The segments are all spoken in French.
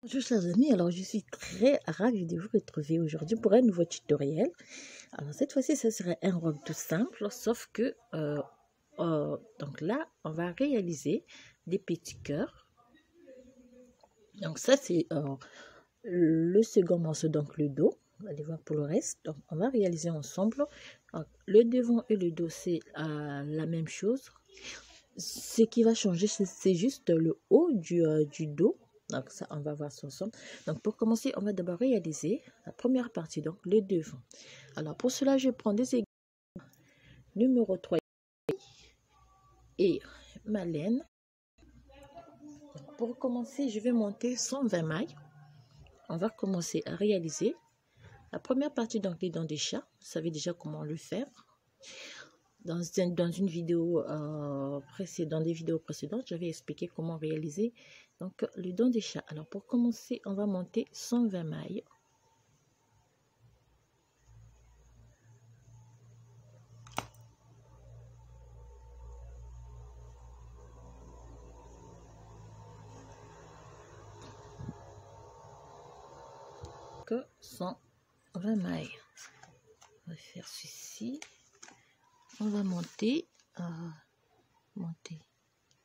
Bonjour chers amis, alors je suis très ravie de vous retrouver aujourd'hui pour un nouveau tutoriel. Alors cette fois-ci, ce serait un robe tout simple, sauf que donc là, on va réaliser des petits cœurs. Donc ça, c'est le second morceau, donc le dos. Vous allez voir pour le reste. Donc on va réaliser ensemble. Donc, le devant et le dos, c'est la même chose. Ce qui va changer, c'est juste le haut du dos. Donc ça, on va voir ça ensemble. Donc pour commencer, on va d'abord réaliser la première partie, donc le devant. Alors pour cela, je prends des aiguilles numéro 3 et ma laine. Pour commencer, je vais monter 120 mailles. On va commencer à réaliser la première partie, donc les dents des chats. Vous savez déjà comment le faire. Dans une vidéo précédente, des vidéos précédentes, j'avais expliqué comment réaliser donc le dent des chats. Alors pour commencer, on va monter 120 mailles. Que 120 mailles. On va faire ceci. On va monter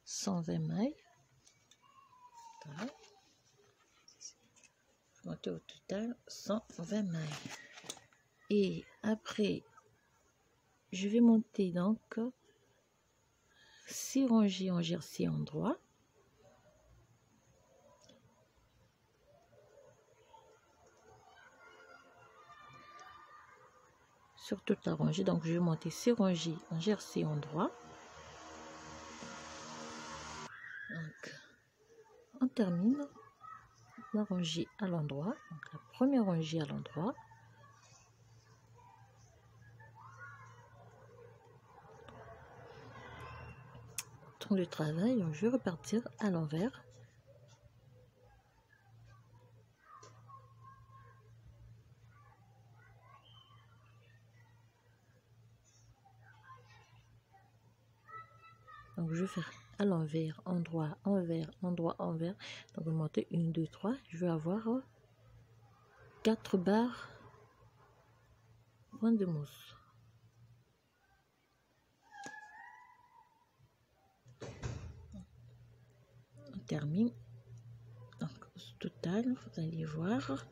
120 mailles. Voilà. Monter au total 120 mailles. Et après, je vais monter donc 6 rangées en jersey en droit. Sur toute la rangée, donc je vais monter 6 rangées en jersey en droit. Donc, on termine la rangée à l'endroit, donc la première rangée à l'endroit. Dans le travail, je vais repartir à l'envers. Donc je vais faire à l'envers, endroit, envers, endroit, envers. Donc je vais monter 1, 2, 3. Je vais avoir 4 barres point de mousse. On termine. Donc au total, vous allez voir,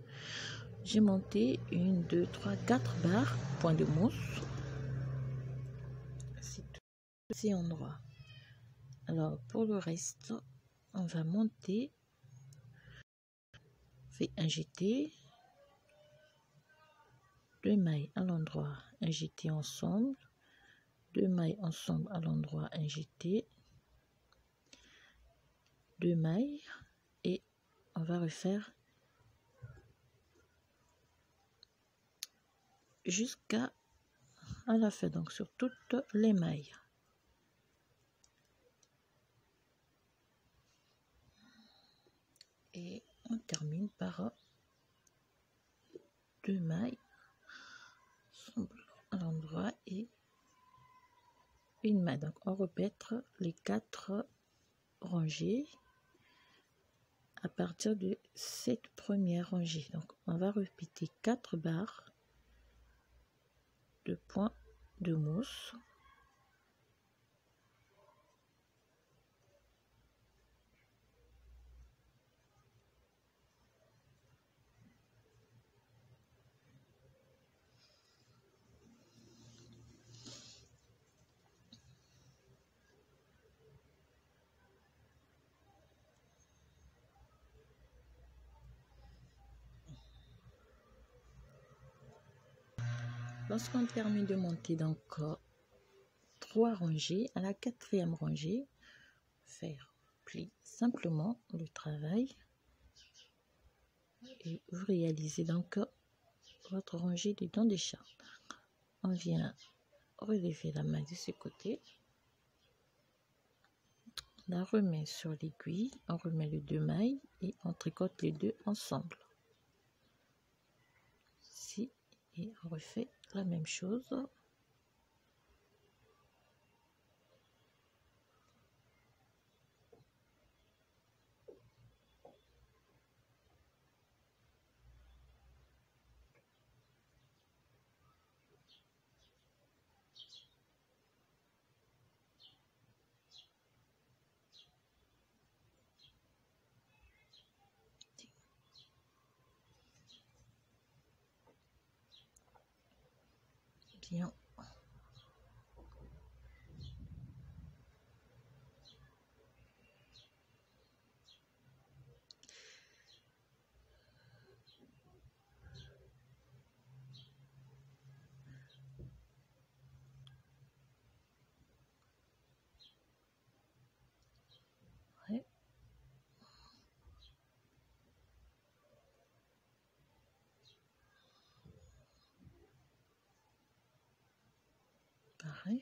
j'ai monté 1, 2, 3, 4 barres point de mousse. C'est endroit. Alors pour le reste, on va monter, fait un jeté, 2 mailles à l'endroit, un jeté ensemble, 2 mailles ensemble à l'endroit, un jeté, 2 mailles, et on va refaire jusqu'à la fin, donc sur toutes les mailles. Et on termine par 2 mailles à l'endroit et une maille. Donc on répète les 4 rangées à partir de cette première rangée. Donc on va répéter 4 barres de point de mousse. Lorsqu'on termine de monter donc 3 rangées, à la 4e rangée, faire pli simplement le travail et vous réalisez donc votre rangée de dents des chats. On vient relever la main de ce côté, on la remet sur l'aiguille, on remet les 2 mailles et on tricote les 2 ensemble. Ici, et on refait la même chose. échantillon. Ouais. Pareil.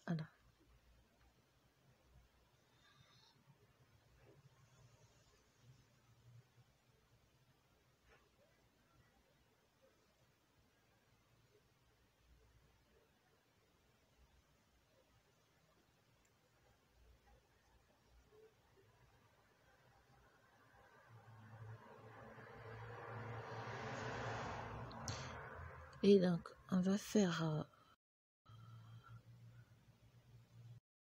Voilà. Et donc, on va faire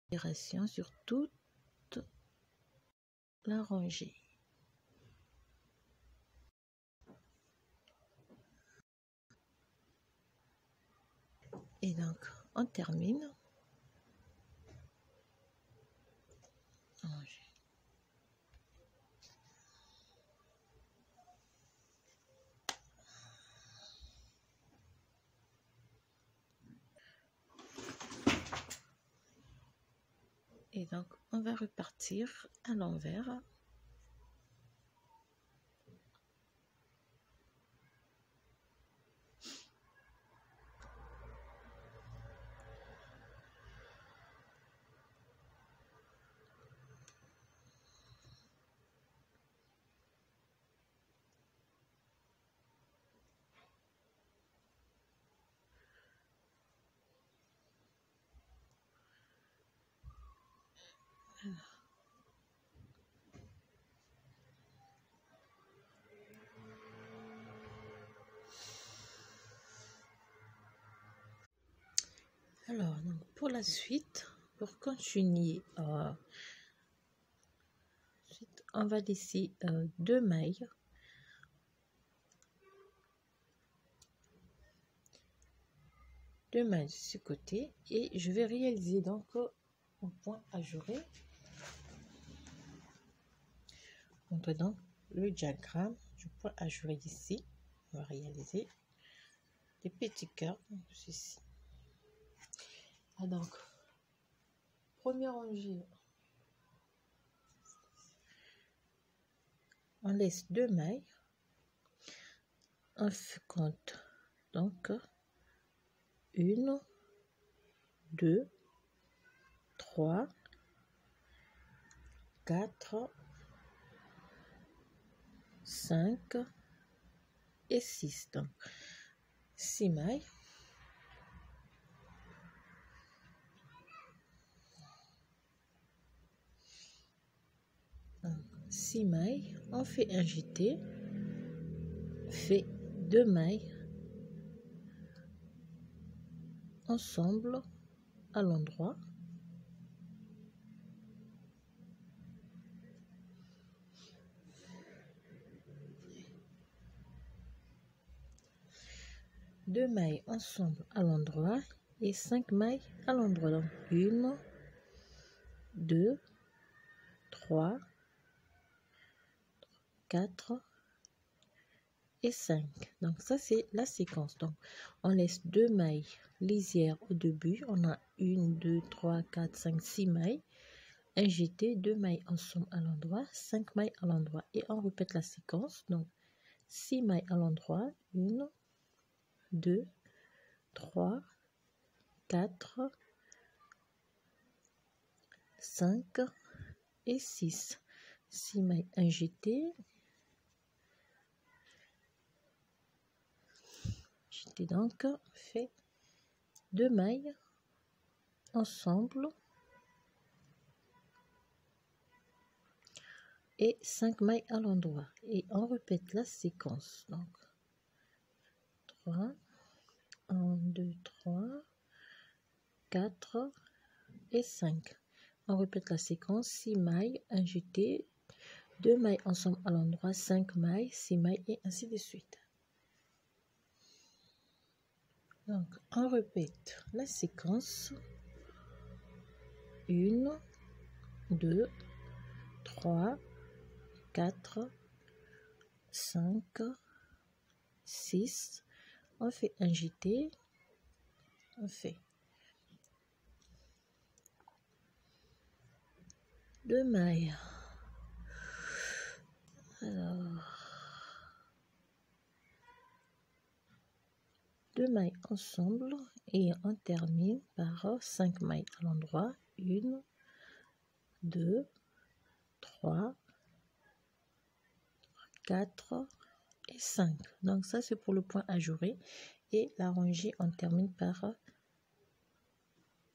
opération sur toute la rangée. Et donc, on termine. Rangée. Et donc, on va repartir à l'envers. Alors, donc, pour la suite, pour continuer, on va laisser 2 mailles. Deux mailles de ce côté et je vais réaliser donc un point ajouré. On doit donc le diagramme du point ajouré ici. On va réaliser des petits cœurs comme ceci. Ah, donc, première rangée, on laisse 2 mailles. On compte donc 1, 2, 3, 4, 5 et 6. Donc, 6 mailles. Donc, 6 mailles. On fait un jeté. Fait 2 mailles ensemble à l'endroit. Deux mailles ensemble à l'endroit et 5 mailles à l'endroit. Donc 1, 2, 3, 4 et 5. Donc ça c'est la séquence. Donc on laisse 2 mailles lisières au début. On a 1, 2, 3, 4, 5, 6 mailles. Un jeté, 2 mailles ensemble à l'endroit, 5 mailles à l'endroit. Et on répète la séquence. Donc 6 mailles à l'endroit. 1, 2, 3, 4, 5 et 6. 6 mailles, un jeté. Jeté donc fait 2 mailles ensemble et 5 mailles à l'endroit. Et on répète la séquence. Donc, 3, 1, 2, 3, 4 et 5. On répète la séquence, 6 mailles, un jeté, 2 mailles ensemble à l'endroit, 5 mailles, 6 mailles et ainsi de suite. Donc, on répète la séquence. 1, 2, 3, 4, 5, 6. On fait un jeté. On fait 2 mailles. Alors, 2 mailles ensemble et on termine par 5 mailles à l'endroit. 1, 2, 3, 4 et 5. Donc ça c'est pour le point ajouré. Et la rangée, on termine par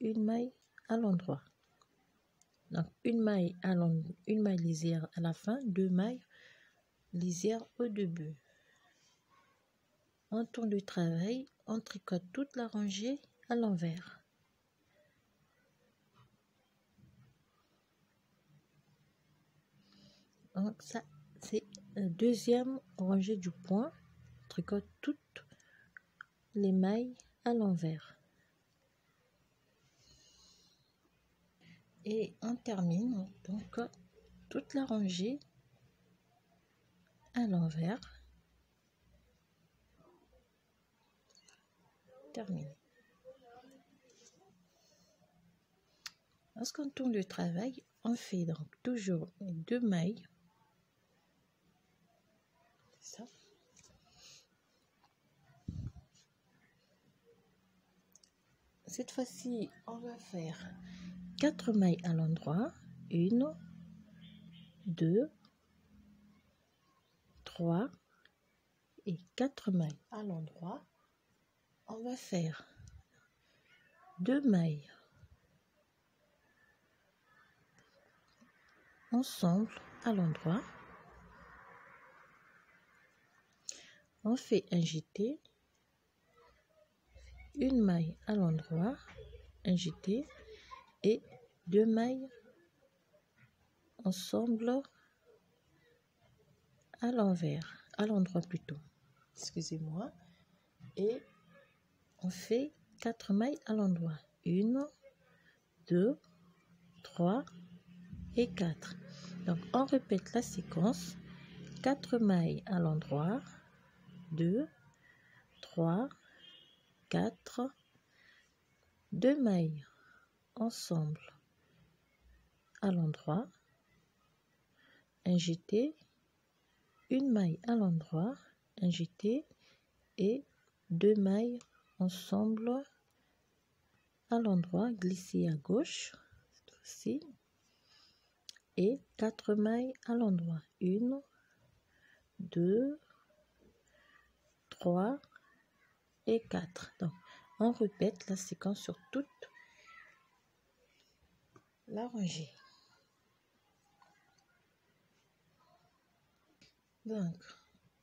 une maille à l'endroit. Donc une maille lisière à la fin, 2 mailles lisières au début. On tourne le travail, on tricote toute la rangée à l'envers. Donc ça c'est la deuxième rangée du point. On tricote toutes les mailles à l'envers. Et on termine donc toute la rangée à l'envers. Terminé. Lorsqu'on tourne le travail, on fait donc toujours 2 mailles. Ça. Cette fois-ci, on va faire 4 mailles à l'endroit. 1, 2, 3 et 4 mailles à l'endroit. On va faire 2 mailles ensemble à l'endroit. On fait un jeté, une maille à l'endroit, un jeté et 2 mailles ensemble à l'envers, à l'endroit plutôt, excusez-moi, et on fait 4 mailles à l'endroit, 1, 2, 3 et 4. Donc on répète la séquence, 4 mailles à l'endroit, 2, 3, 4, 2 mailles ensemble à l'endroit, un jeté, une maille à l'endroit, un jeté et 2 mailles ensemble à l'endroit, glisser à gauche cette fois-ci et 4 mailles à l'endroit, 1, 2, 3 et 4. Donc on répète la séquence sur toute la rangée. Donc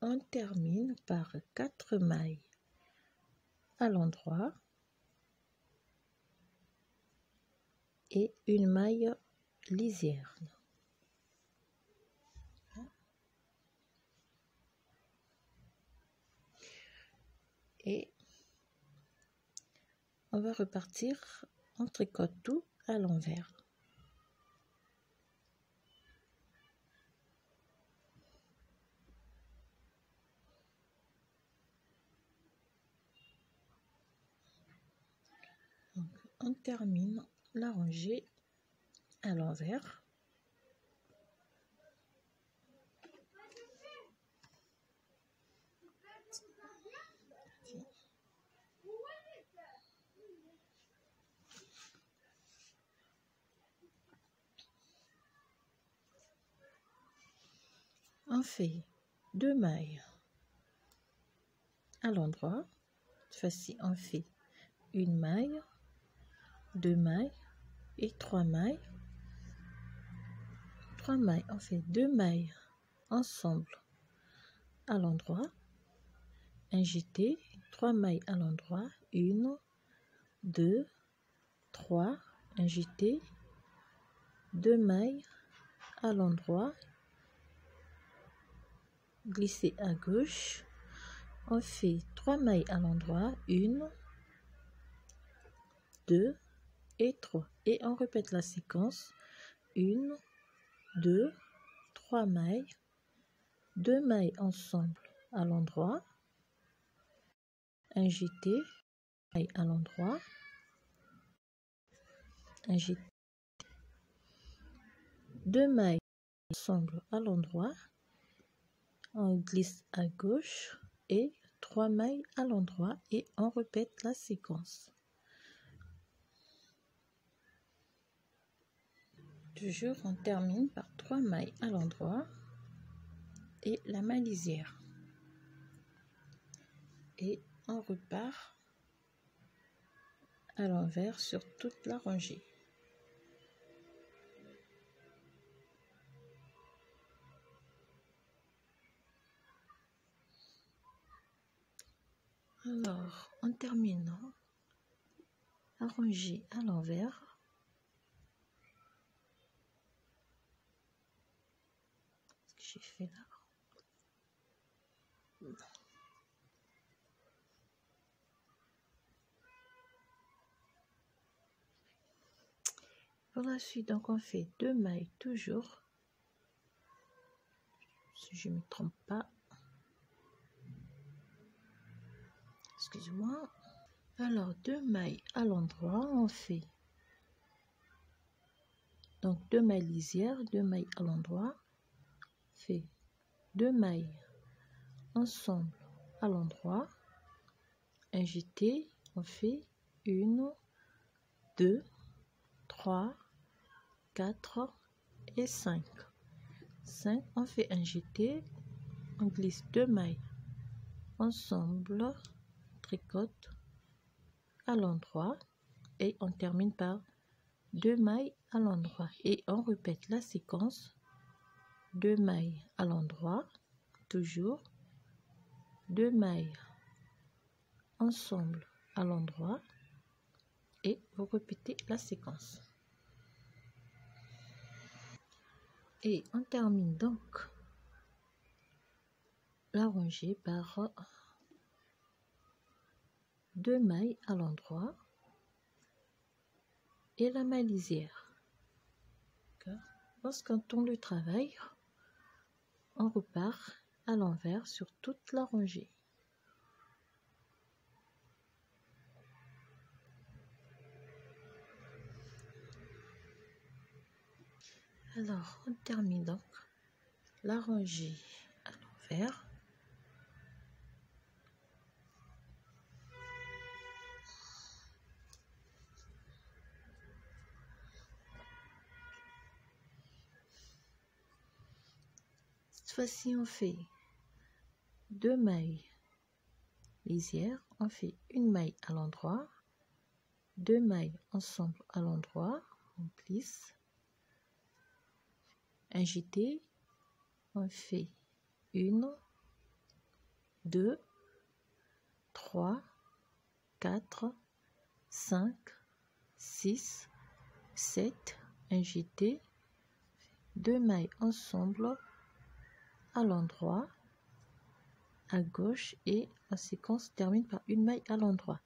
on termine par 4 mailles à l'endroit et une maille lisière. Et on va repartir, on tricote tout à l'envers. On termine la rangée à l'envers. On fait 2 mailles à l'endroit. Cette fois-ci, on fait une maille, 2 mailles et 3 mailles. 3 mailles, on fait 2 mailles ensemble à l'endroit, un jeté, 3 mailles à l'endroit, 1, 2, 3, un jeté, 2 mailles à l'endroit, glisser à gauche, on fait 3 mailles à l'endroit, 1, 2 et 3, et on répète la séquence, 1, 2, 3 mailles, 2 mailles ensemble à l'endroit, un jeté, maille à l'endroit, un jeté, 2 mailles ensemble à l'endroit, on glisse à gauche et 3 mailles à l'endroit et on répète la séquence. Toujours on termine par 3 mailles à l'endroit et la maille lisière. Et on repart à l'envers sur toute la rangée. Alors, en terminant la rangée à l'envers, ce que j'ai fait là. Pour la suite, donc on fait 2 mailles toujours, si je ne me trompe pas. Excusez-moi. Alors, 2 mailles à l'endroit, on fait donc 2 mailles lisières, 2 mailles à l'endroit, fait 2 mailles ensemble à l'endroit, un jeté, on fait 1, 2, 3, 4 et 5. 5, on fait un jeté, on glisse 2 mailles ensemble, tricote à l'endroit et on termine par 2 mailles à l'endroit et on répète la séquence, 2 mailles à l'endroit, toujours 2 mailles ensemble à l'endroit et vous répétez la séquence. Et on termine donc la rangée par 2 mailles à l'endroit et la maille lisière. Lorsqu'on tourne le travail, on repart à l'envers sur toute la rangée. Alors, on termine donc la rangée à l'envers. Cette fois-ci, on fait 2 mailles lisières, on fait une maille à l'endroit, 2 mailles ensemble à l'endroit, on plisse, un jeté, on fait 1, 2, 3, 4, 5, 6, 7, un jeté, 2 mailles ensemble à l'endroit, à gauche et la séquence termine par une maille à l'endroit.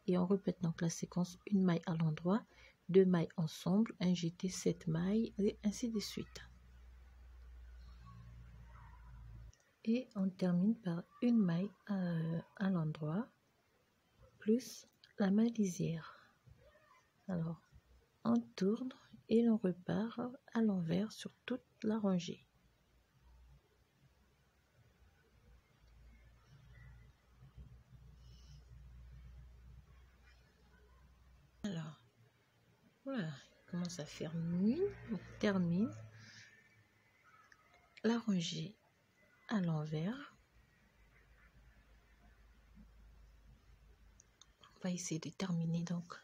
Et on répète donc la séquence, une maille à l'endroit, 2 mailles ensemble, un jeté, 7 mailles et ainsi de suite. Et on termine par une maille à l'endroit plus la maille lisière. Alors on tourne et on repart à l'envers sur toute la rangée. Alors voilà, il commence à faire nuit, on termine la rangée à l'envers. On va essayer de terminer donc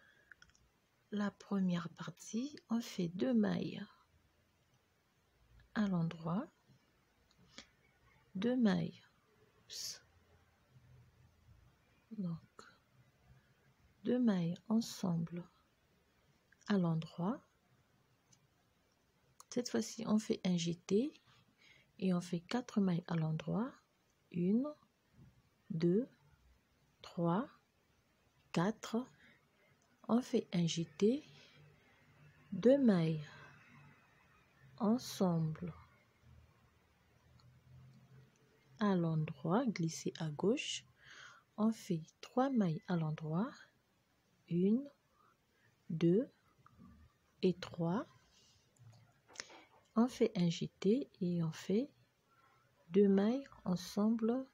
la première partie. On fait 2 mailles à l'endroit, 2 mailles, donc 2 mailles ensemble à l'endroit. Cette fois-ci on fait un jeté et on fait 4 mailles à l'endroit, 1, 2, 3, 4, on fait un jeté, 2 mailles ensemble à l'endroit, glisser à gauche, on fait 3 mailles à l'endroit, 1, 2 et 3, on fait un jeté et on fait 2 mailles ensemble,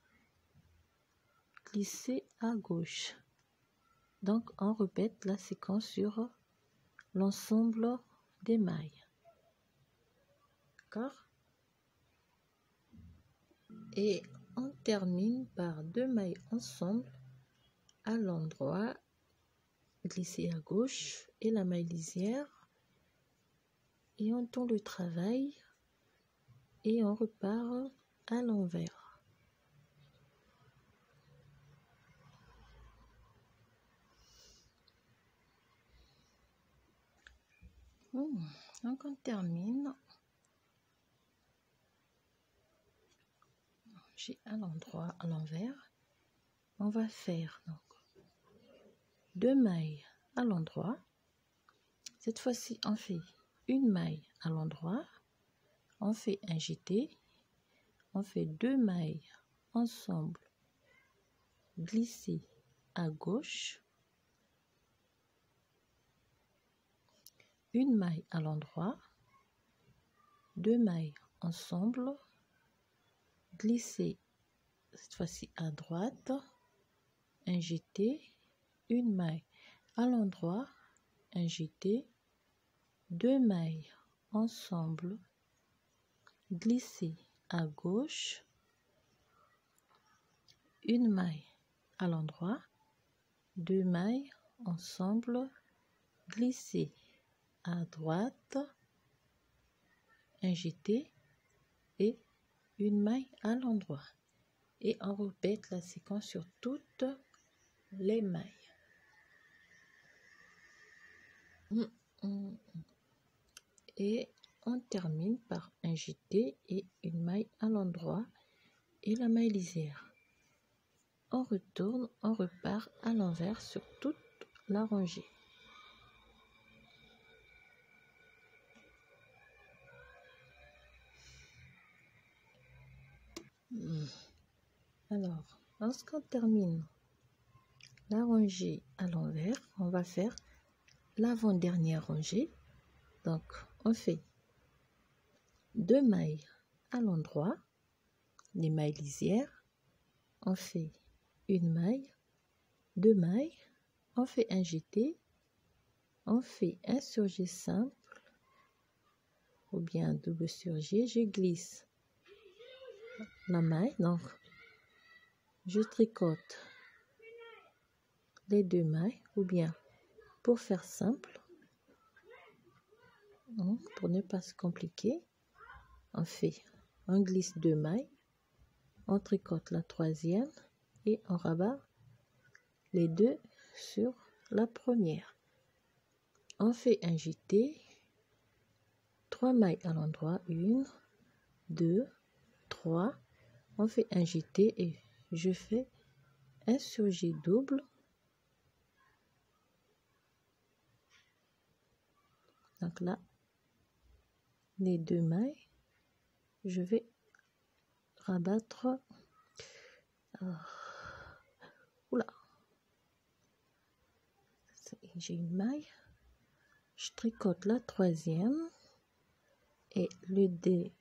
glisser à gauche. Donc on répète la séquence sur l'ensemble des mailles. D'accord? Et on termine par 2 mailles ensemble à l'endroit, glisser à gauche et la maille lisière, et on tourne le travail et on repart à l'envers. Donc on termine. J'ai à l'endroit, à l'envers. On va faire donc 2 mailles à l'endroit. Cette fois-ci, on fait une maille à l'endroit. On fait un jeté. On fait 2 mailles ensemble, glisser à gauche. Une maille à l'endroit. 2 mailles ensemble, glisser cette fois-ci à droite, un jeté, une maille à l'endroit, un jeté, 2 mailles ensemble, glisser à gauche, une maille à l'endroit, 2 mailles ensemble, glisser à droite, un jeté et une maille à l'endroit. Et on répète la séquence sur toutes les mailles. Et on termine par un jeté et une maille à l'endroit et la maille lisière. On retourne, on repart à l'envers sur toute la rangée. Alors, lorsqu'on termine la rangée à l'envers, on va faire l'avant-dernière rangée. Donc, on fait 2 mailles à l'endroit, les mailles lisières, on fait une maille, 2 mailles, on fait un jeté, on fait un surjet simple ou bien double surjet, je glisse la maille, donc je tricote les 2 mailles, ou bien pour faire simple, donc pour ne pas se compliquer, on glisse 2 mailles, on tricote la 3e et on rabat les 2 sur la première. On fait un jeté, 3 mailles à l'endroit, 1, 2, 3, on fait un jeté et je fais un surjet double. Donc là, les 2 mailles, je vais rabattre. Oula, j'ai une maille, je tricote la 3e et les 2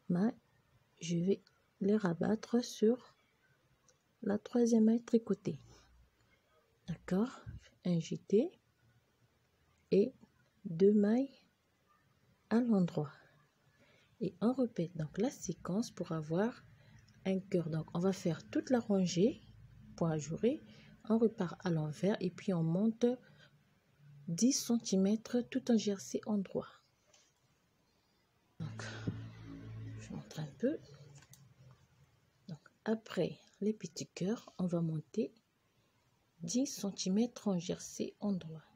mailles, je vais les rabattre sur la 3e maille tricotée. D'accord, un jeté et 2 mailles à l'endroit. Et on répète donc la séquence pour avoir un cœur. Donc on va faire toute la rangée pour ajouter, on repart à l'envers et puis on monte 10 cm tout en jersey en droit. Donc peu. Donc, après les petits cœurs, on va monter 10 cm en jersey en droit.